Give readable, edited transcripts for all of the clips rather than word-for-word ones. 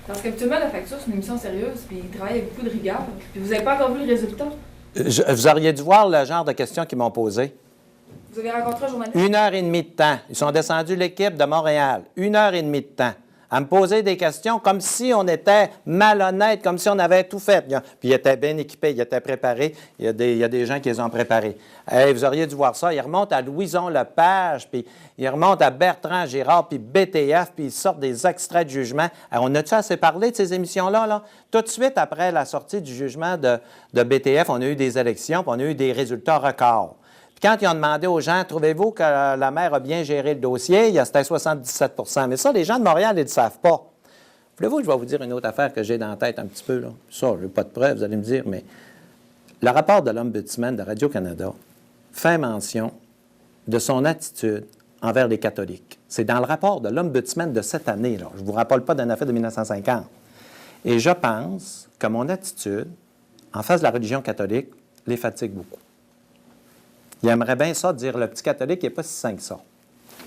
Parce qu'habituellement, La Facture, c'est une émission sérieuse, puis il travaille avec beaucoup de rigueur. Puis vous n'avez pas encore vu le résultat. Vous auriez dû voir le genre de questions qu'ils m'ont posées. Vous avez rencontré un journaliste? 1h30 de temps. Ils sont descendus, l'équipe de Montréal. 1h30 de temps. À me poser des questions comme si on était malhonnête, comme si on avait tout fait. Puis ils étaient bien équipés, ils étaient préparés. Il y a des gens qui les ont préparés. Hey, vous auriez dû voir ça. Ils remontent à Louison Lepage, puis ils remontent à Bertrand Girard, puis BTF, puis ils sortent des extraits de jugement. Alors, on a-tu assez parlé de ces émissions-là? Là? Tout de suite après la sortie du jugement de BTF, on a eu des élections, puis on a eu des résultats records. Puis quand ils ont demandé aux gens, trouvez-vous que la maire a bien géré le dossier, c'était 77 %. Mais ça, les gens de Montréal, ils ne le savent pas. Voulez-vous que je vais vous dire une autre affaire que j'ai dans la tête un petit peu? Là? Ça, je n'ai pas de preuves, vous allez me dire, mais le rapport de l'Ombudsman de Radio-Canada fait mention de son attitude envers les catholiques. C'est dans le rapport de l'Ombudsman de cette année. Là. Je ne vous rappelle pas d'une affaire de 1950. Et je pense que mon attitude en face de la religion catholique les fatigue beaucoup. Il aimerait bien ça dire le petit catholique n'est pas si sain que ça.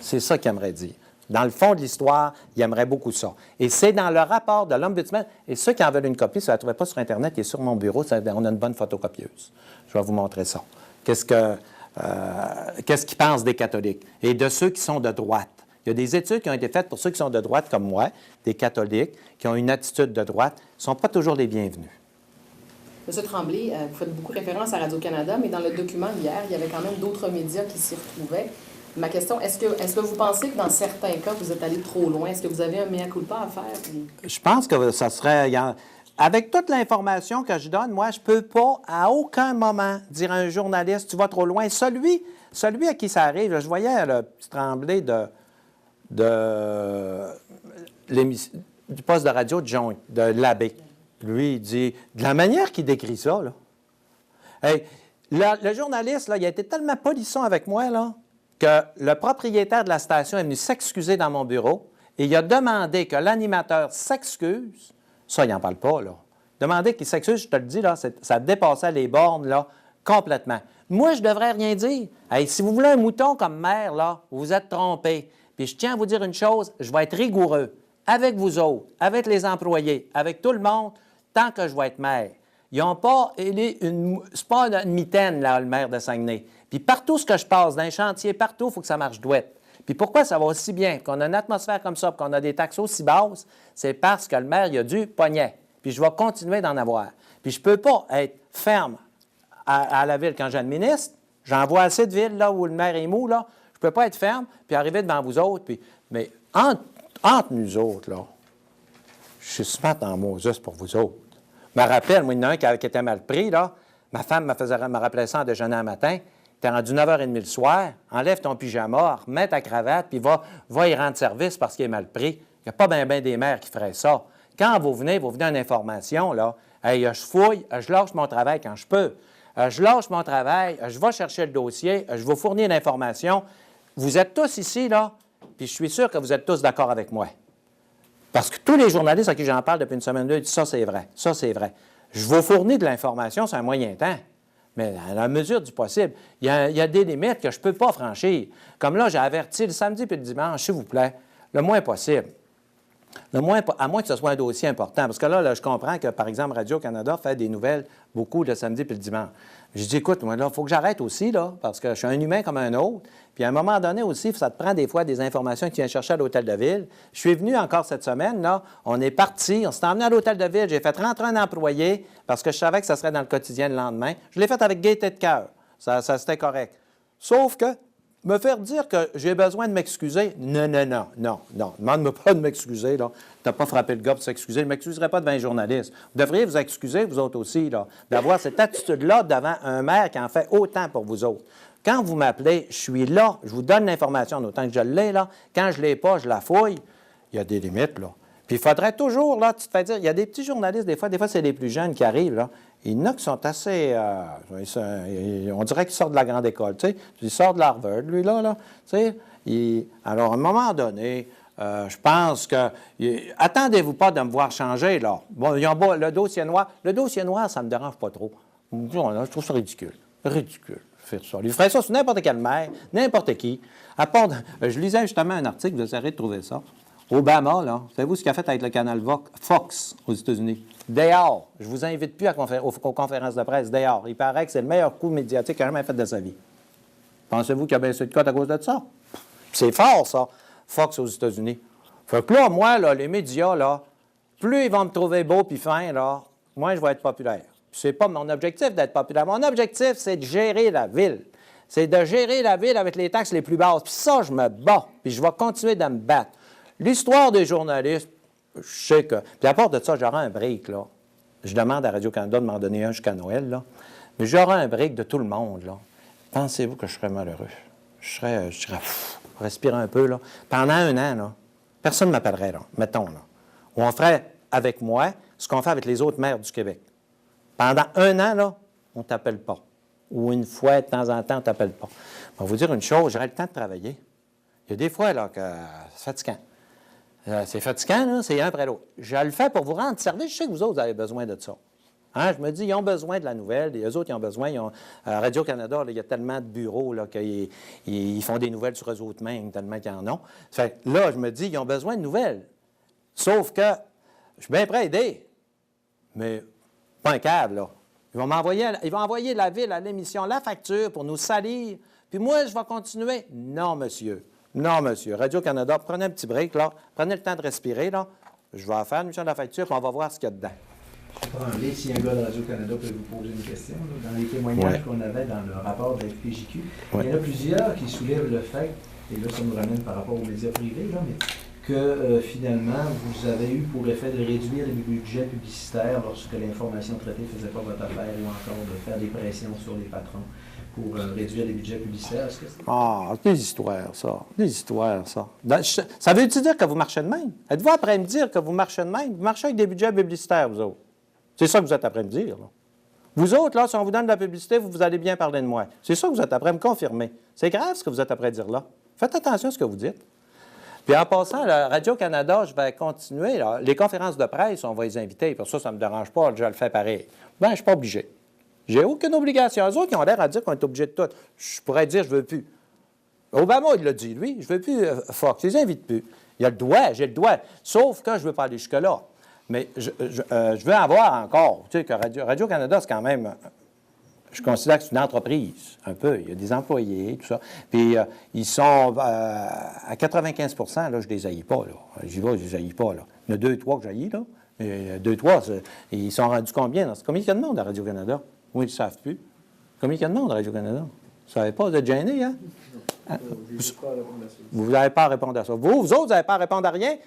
C'est ça qu'il aimerait dire. Dans le fond de l'histoire, il aimerait beaucoup ça. Et c'est dans le rapport de l'Ombudsman. Et ceux qui en veulent une copie, si vous ne la trouvez pas sur Internet, il est sur mon bureau. On a une bonne photocopieuse. Je vais vous montrer ça. Qu'est-ce qu'ils pensent des catholiques et de ceux qui sont de droite. Il y a des études qui ont été faites pour ceux qui sont de droite comme moi, des catholiques qui ont une attitude de droite, ne sont pas toujours les bienvenus. M. Tremblay, vous faites beaucoup référence à Radio-Canada, mais dans le document d'hier, il y avait quand même d'autres médias qui s'y retrouvaient. Ma question, est-ce que vous pensez que dans certains cas, vous êtes allé trop loin? Est-ce que vous avez un mea culpa à faire? Je pense que ça serait... Avec toute l'information que je donne, moi, je ne peux pas à aucun moment dire à un journaliste, tu vas trop loin. Celui à qui ça arrive, je voyais le petit Tremblay du poste de radio de l'Abbé. Lui, il dit, de la manière qu'il décrit ça, là. Hey, le journaliste, là, il a été tellement polisson avec moi, là, que le propriétaire de la station est venu s'excuser dans mon bureau et il a demandé que l'animateur s'excuse. Ça, il n'en parle pas, là. Demander qu'il s'excuse, je te le dis, là, ça dépassait les bornes, là, complètement. Moi, je ne devrais rien dire. Hey, si vous voulez un mouton comme maire, là, vous vous êtes trompé. Puis je tiens à vous dire une chose, je vais être rigoureux avec vous autres, avec les employés, avec tout le monde, tant que je vais être maire. Ils n'ont pas c'est pas une mitaine, là, le maire de Saguenay. Puis partout ce que je passe, dans les chantiers, partout, il faut que ça marche douette. Puis pourquoi ça va aussi bien, qu'on a une atmosphère comme ça, qu'on a des taxes aussi basses, c'est parce que le maire, il a du pognet. Puis je vais continuer d'en avoir. Puis je ne peux pas être ferme à la ville quand j'administre. J'en vois assez de villes, là, où le maire est mou, là. Je ne peux pas être ferme, puis arriver devant vous autres. Mais entre nous autres, là, je suis smart en mots juste pour vous autres. Je me rappelle, moi, il y en a un qui était mal pris, là. Ma femme me rappelait ça en déjeuner un matin. Tu es rendu 9h30 le soir, enlève ton pyjama, remets ta cravate, puis va y rendre service parce qu'il est mal pris. Il n'y a pas bien des mères qui feraient ça. Quand vous venez une information, là, hey, je fouille, je lâche mon travail quand je peux. Je lâche mon travail, je vais chercher le dossier, je vous fournir l'information. Vous êtes tous ici, là, puis je suis sûr que vous êtes tous d'accord avec moi. Parce que tous les journalistes à qui j'en parle depuis une semaine ou deux disent « ça, c'est vrai, ça, c'est vrai ». Je vous fournis de l'information sur un moyen temps, mais à la mesure du possible. Il y a des limites que je ne peux pas franchir. Comme là, j'ai averti le samedi et le dimanche, s'il vous plaît, le moins possible. À moins que ce soit un dossier important. Parce que là, je comprends que, par exemple, Radio-Canada fait des nouvelles beaucoup le samedi et le dimanche. Je dis, écoute, moi, là, il faut que j'arrête aussi, là, parce que je suis un humain comme un autre. Puis à un moment donné aussi, ça te prend des fois des informations que tu viens chercher à l'hôtel de ville. Je suis venu encore cette semaine, là, on est parti, on s'est emmené à l'hôtel de ville, j'ai fait rentrer un employé parce que je savais que ça serait dans le quotidien le lendemain. Je l'ai fait avec gaieté de cœur. Ça c'était correct. Sauf que me faire dire que j'ai besoin de m'excuser, non. Demande-moi pas de m'excuser, là. Tu n'as pas frappé le gars pour s'excuser. Je ne m'excuserai pas devant un journaliste. Vous devriez vous excuser, vous autres aussi, là, d'avoir cette attitude-là devant un maire qui en fait autant pour vous autres. Quand vous m'appelez, je suis là, je vous donne l'information autant que je l'ai, là. Quand je ne l'ai pas, je la fouille. Il y a des limites, là. Puis il faudrait toujours, là, tu te fais dire, il y a des petits journalistes, des fois c'est les plus jeunes qui arrivent, là. Il y en a qui sont assez... on dirait qu'ils sortent de la grande école, tu sais. Il sort de l'Harvard, lui, là, tu sais. Alors, à un moment donné, je pense que... attendez-vous pas de me voir changer, là. Bon, le dossier noir, ça ne me dérange pas trop. Je trouve ça ridicule. Ridicule, faire ça. Il ferait ça sur n'importe quel maire, n'importe qui. Je lisais justement un article, vous essayerez de trouver ça. Obama, là, savez-vous ce qu'il a fait avec le canal Fox aux États-Unis? Dehors. Je vous invite plus aux conférences de presse. Dehors. Il paraît que c'est le meilleur coup médiatique qu'il a jamais fait de sa vie. Pensez-vous qu'il a baissé de cote à cause de ça? C'est fort, ça, Fox aux États-Unis. Fait que là, moi, là, les médias, là, plus ils vont me trouver beau puis fin, là, moi, je vais être populaire. C'est pas mon objectif d'être populaire. Mon objectif, c'est de gérer la ville. C'est de gérer la ville avec les taxes les plus basses. Puis ça, je me bats. Puis je vais continuer de me battre. L'histoire des journalistes, je sais que... Puis à part de ça, j'aurai un break, là. Je demande à Radio-Canada de m'en donner un jusqu'à Noël, là. Mais j'aurai un break de tout le monde, là. Pensez-vous que je serais malheureux? Je serais respirer un peu, là. Pendant un an, là, personne ne m'appellerait, là, mettons, là. Ou on ferait avec moi ce qu'on fait avec les autres maires du Québec. Pendant un an, là, on ne t'appelle pas. Ou une fois, de temps en temps, on ne t'appelle pas. On va vous dire une chose, j'aurais le temps de travailler. Il y a des fois, là, que c'est fatigant. C'est fatigant, là, c'est un après l'autre. Je le fais pour vous rendre service. Je sais que vous autres, vous avez besoin de ça. Hein? Je me dis, ils ont besoin de la nouvelle. Et eux autres, ils ont besoin. Radio-Canada, il y a tellement de bureaux là, qu'ils font des nouvelles sur eux autres mêmes, tellement qu'ils en ont. Fait que là, je me dis, ils ont besoin de nouvelles. Sauf que je suis bien prêt à aider. Mais pas un câble, là. Ils vont envoyer la ville à l'émission la facture pour nous salir. Puis moi, je vais continuer. Non, monsieur. Non, monsieur. Radio-Canada, prenez un petit break, là. Prenez le temps de respirer, là. Je vais faire une mission de la facture, puis on va voir ce qu'il y a dedans. Je vais demander si un gars de Radio-Canada peut vous poser une question. Là. Dans les témoignages qu'on avait dans le rapport de la FPJQ, il y en a plusieurs qui soulèvent le fait, et là, ça nous ramène par rapport aux médias privés, là, mais que finalement, vous avez eu pour effet de réduire les budgets publicitaires lorsque l'information traitée ne faisait pas votre affaire, ou encore de faire des pressions sur les patrons pour réduire les budgets publicitaires. Est-ce que c'est... Ah, des histoires, ça. Des histoires, ça. Ça veut-tu dire que vous marchez de même? Êtes-vous après me dire que vous marchez de même? Vous marchez avec des budgets publicitaires, vous autres. C'est ça que vous êtes après me dire, là. Vous autres, là, si on vous donne de la publicité, vous allez bien parler de moi. C'est ça que vous êtes après me confirmer. C'est grave ce que vous êtes après dire là. Faites attention à ce que vous dites. Puis en passant, Radio-Canada, je vais continuer. Là. Les conférences de presse, on va les inviter. Pour ça, ça ne me dérange pas. Je le fais pareil. Bien, je ne suis pas obligé. J'ai aucune obligation. Eux autres, ils ont l'air à dire qu'on est obligé de tout. Je pourrais dire, je ne veux plus. Obama, il l'a dit, lui. Je ne veux plus Fox. Ils les invitent plus. Il a le droit, j'ai le droit. Sauf que je ne veux pas aller jusque-là. Mais je veux avoir encore. Tu sais, que Radio-Canada, c'est quand même... Je considère que c'est une entreprise, un peu. Il y a des employés, tout ça. Puis, ils sont à 95 % là, je ne les haïs pas, là. J'y vais, je ne les haïs pas, là. Il y en a 2-3 que j'haïs, là. 2-3, ils sont rendus combien? Combien il y a de monde à Radio-Canada? Oui, ils ne savent plus. Combien il y a de monde à Radio-Canada? Vous ne savez pas, vous êtes gênés, hein? Vous n'avez pas à répondre à ça. Vous autres, vous n'avez pas à répondre à rien.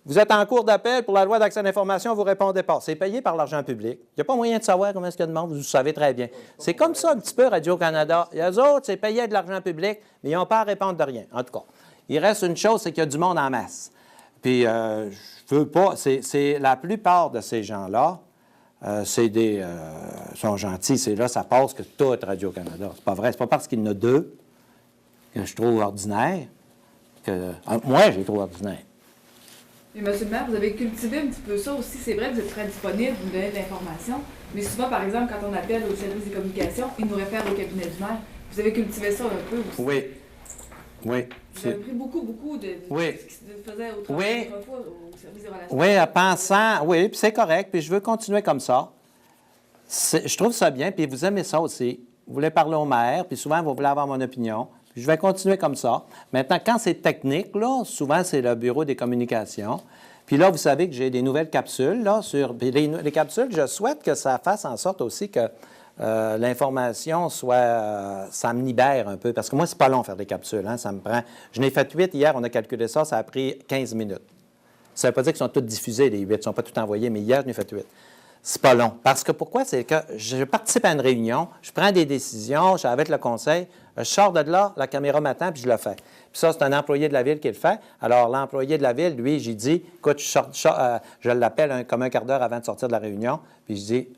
Vous êtes en cours d'appel pour la loi d'accès à l'information, vous ne répondez pas. C'est payé par l'argent public. Il n'y a pas moyen de savoir combien est-ce qu'il y a de monde, vous le savez très bien. C'est comme ça un petit peu Radio-Canada. Les autres, c'est payé de l'argent public, mais ils n'ont pas à répondre de rien. En tout cas, il reste une chose, c'est qu'il y a du monde en masse. Puis, je veux pas... C'est la plupart de ces gens-là, sont gentils. C'est là, ça passe que tout Radio-Canada. C'est pas vrai. C'est pas parce qu'il y en a deux que je trouve ordinaire que... moi, je les trouve ordinaires. Mais M. le maire, vous avez cultivé un petit peu ça aussi. C'est vrai que vous êtes très disponible, vous donnez de l'information. Mais souvent, par exemple, quand on appelle au service des communications, ils nous réfèrent au cabinet du maire. Vous avez cultivé ça un peu aussi. Oui. Oui. Vous avez pris beaucoup de oui. ce qui se faisait autrefois au service des relations. Oui, en pensant, oui, puis c'est correct, puis je veux continuer comme ça. Je trouve ça bien, puis vous aimez ça aussi. Vous voulez parler au maire, puis souvent, vous voulez avoir mon opinion. Je vais continuer comme ça. Maintenant, quand c'est technique, là, souvent, c'est le bureau des communications. Puis là, vous savez que j'ai des nouvelles capsules, là, sur... Puis les capsules, je souhaite que ça fasse en sorte aussi que l'information soit... ça me libère un peu, parce que moi, c'est pas long faire des capsules, hein, ça me prend... Je n'ai fait 8 hier, on a calculé ça, ça a pris 15 minutes. Ça ne veut pas dire qu'ils sont tous diffusés, les 8, ils ne sont pas tous envoyés, mais hier, je n'ai fait 8. C'est pas long. Parce que pourquoi? C'est que je participe à une réunion, je prends des décisions, je suis avec le conseil, je sors de là, la caméra m'attend, puis je le fais. Puis ça, c'est un employé de la ville qui le fait. Alors, l'employé de la ville, lui, j'ai dit, écoute, je l'appelle comme un quart d'heure avant de sortir de la réunion, puis je dis,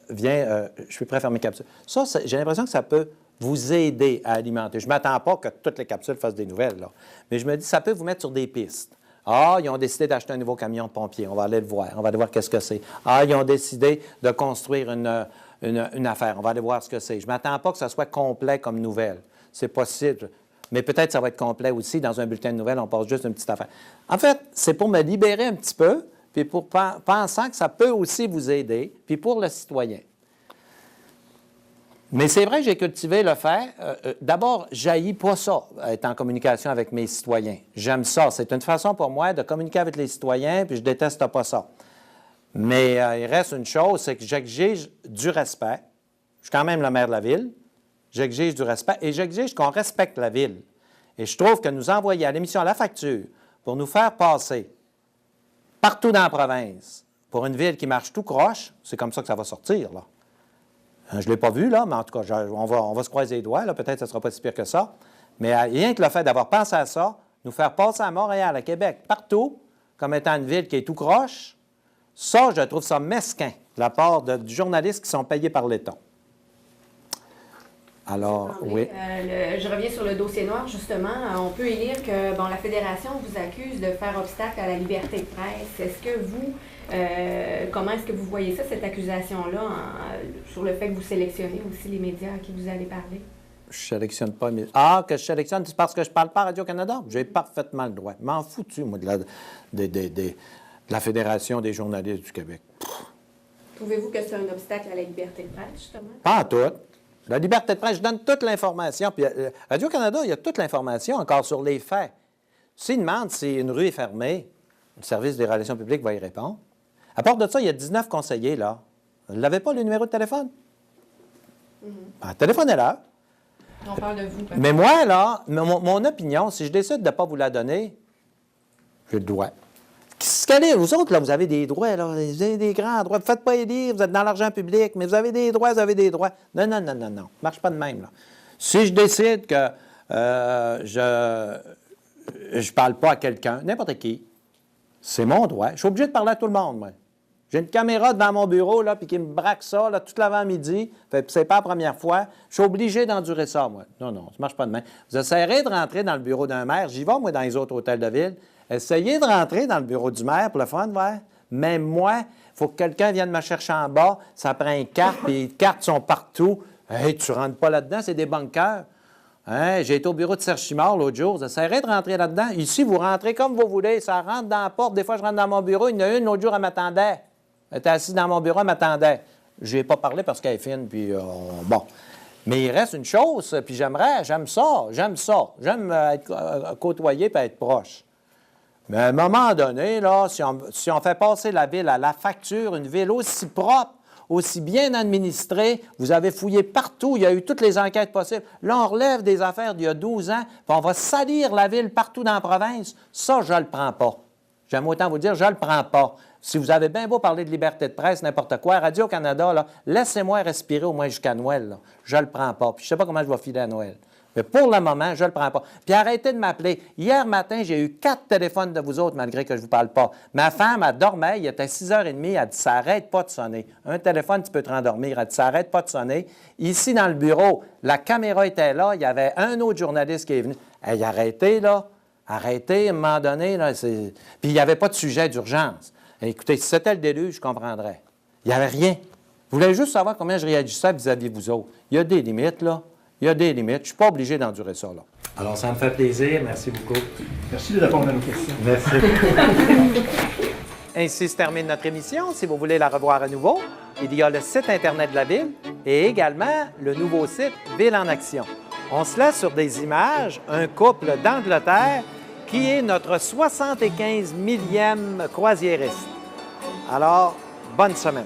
viens, je suis prêt à faire mes capsules. Ça, j'ai l'impression que ça peut vous aider à alimenter. Je ne m'attends pas que toutes les capsules fassent des nouvelles, là. Mais je me dis, ça peut vous mettre sur des pistes. Ah, ils ont décidé d'acheter un nouveau camion de pompiers. On va aller le voir. On va aller voir qu'est-ce que c'est. Ah, ils ont décidé de construire une affaire. On va aller voir ce que c'est. Je ne m'attends pas que ça soit complet comme nouvelle. C'est possible. Mais peut-être ça va être complet aussi. Dans un bulletin de nouvelles, on passe juste une petite affaire. En fait, c'est pour me libérer un petit peu, puis pour pensant que ça peut aussi vous aider, puis pour le citoyen. Mais c'est vrai que j'ai cultivé le fait. D'abord, j'haïs pas ça, être en communication avec mes citoyens. J'aime ça. C'est une façon pour moi de communiquer avec les citoyens, puis je déteste pas ça. Mais il reste une chose, c'est que j'exige du respect. Je suis quand même le maire de la ville. J'exige du respect et j'exige qu'on respecte la ville. Et je trouve que nous envoyer à l'émission la facture pour nous faire passer partout dans la province pour une ville qui marche tout croche, c'est comme ça que ça va sortir, là. Je ne l'ai pas vu, là, mais en tout cas, on va se croiser les doigts, là. Peut-être que ce ne sera pas si pire que ça. Mais rien que le fait d'avoir pensé à ça, nous faire passer à Montréal, à Québec, partout, comme étant une ville qui est tout croche, ça, je trouve ça mesquin de la part de journalistes qui sont payés par l'État. Alors, oui. Je reviens sur le dossier noir, justement. On peut y lire que la Fédération vous accuse de faire obstacle à la liberté de presse. Est-ce que vous, comment est-ce que vous voyez ça, cette accusation-là, sur le fait que vous sélectionnez aussi les médias à qui vous allez parler? Je ne sélectionne pas mes... Ah, que je sélectionne, c'est parce que je ne parle pas à Radio-Canada? J'ai parfaitement le droit. Je m'en foutu, moi, de la Fédération des journalistes du Québec. Trouvez-vous que c'est un obstacle à la liberté de presse, justement? Pas en tout. La liberté de presse, je donne toute l'information. Puis Radio-Canada, il y a toute l'information encore sur les faits. S'il demande si une rue est fermée, le service des relations publiques va y répondre. À part de ça, il y a 19 conseillers, là. Vous n'avez pas le numéro de téléphone? Le téléphone est là. On parle de vous. Mais moi, là, mon opinion, si je décide de ne pas vous la donner, j'ai le droit. Ce qu'elle est, vous autres, là, vous avez des droits, là, vous avez des grands droits. Vous ne faites pas élire, vous êtes dans l'argent public, mais vous avez des droits, vous avez des droits. Non. Ça ne marche pas de même, là. Si je décide que je parle pas à quelqu'un, n'importe qui, c'est mon droit. Je suis obligé de parler à tout le monde, moi. J'ai une caméra devant mon bureau, là, puis qui me braque ça, là, tout l'avant-midi. C'est pas la première fois. Je suis obligé d'endurer ça, moi. Non, ça marche pas de même. Vous essayerez de rentrer dans le bureau d'un maire. J'y vais, moi, dans les autres hôtels de ville. Essayez de rentrer dans le bureau du maire pour le fun, ouais. Même moi, il faut que quelqu'un vienne me chercher en bas. Ça prend une carte, puis les cartes sont partout. Hey, tu rentres pas là-dedans, c'est des bunkers. Hein? J'ai été au bureau de Serge Simard l'autre jour. Vous essayerez de rentrer là-dedans. Ici, vous rentrez comme vous voulez. Ça rentre dans la porte. Des fois, je rentre dans mon bureau. Il y en a une, l'autre jour, elle m'attendait. Elle était assise dans mon bureau, elle m'attendait. Je n'ai pas parlé parce qu'elle est fine, puis bon. Mais il reste une chose, puis j'aime ça. J'aime être côtoyé et être proche. Mais à un moment donné, là, si on fait passer la ville à la facture, une ville aussi propre, aussi bien administrée, vous avez fouillé partout, il y a eu toutes les enquêtes possibles. Là, on relève des affaires d'il y a 12 ans, puis on va salir la ville partout dans la province. Ça, je ne le prends pas. J'aime autant vous dire, je ne le prends pas. Si vous avez bien beau parler de liberté de presse, n'importe quoi, Radio-Canada, là, laissez-moi respirer au moins jusqu'à Noël. Là. Je ne le prends pas. Puis je ne sais pas comment je vais filer à Noël. Mais pour le moment, je ne le prends pas. Puis arrêtez de m'appeler. Hier matin, j'ai eu 4 téléphones de vous autres, malgré que je ne vous parle pas. Ma femme, elle dormait, il était 6h30, elle dit « ça n'arrête pas de sonner ». Un téléphone, tu peux te rendormir. Elle dit « ça n'arrête pas de sonner ». Ici, dans le bureau, la caméra était là, il y avait un autre journaliste qui est venu. Hey, arrêtez, là. Arrêtez, à un moment donné. Là, puis il n'y avait pas de sujet d'urgence. Écoutez, si c'était le déluge, je comprendrais. Il n'y avait rien. Vous voulez juste savoir combien je réagissais vis-à-vis de vous autres. Il y a des limites, là. Il y a des limites. Je ne suis pas obligé d'endurer ça, là. Alors, ça me fait plaisir. Merci beaucoup. Merci de répondre à nos questions. Merci. Ainsi se termine notre émission. Si vous voulez la revoir à nouveau, il y a le site Internet de la Ville et également le nouveau site Ville en Action. On se laisse sur des images, un couple d'Angleterre qui est notre 75 millième croisiériste. Alors, bonne semaine.